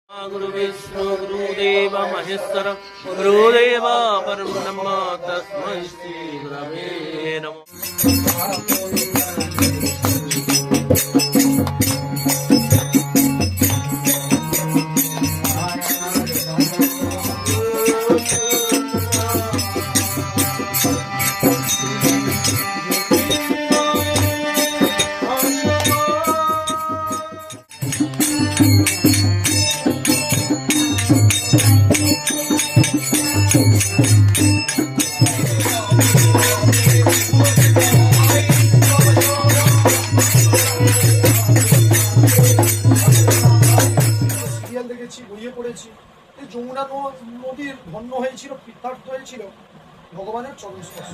गुरुविष्णु गुरुदेव महेश्वर गुरुदेव परब्रह्म तस्मै श्री गुरवे नमः। বইয়ে পড়েছি যমুনা নদীর ধন্য হয়েছিল, কৃতার্থ হয়েছিল ভগবানের চরণ স্পর্শ।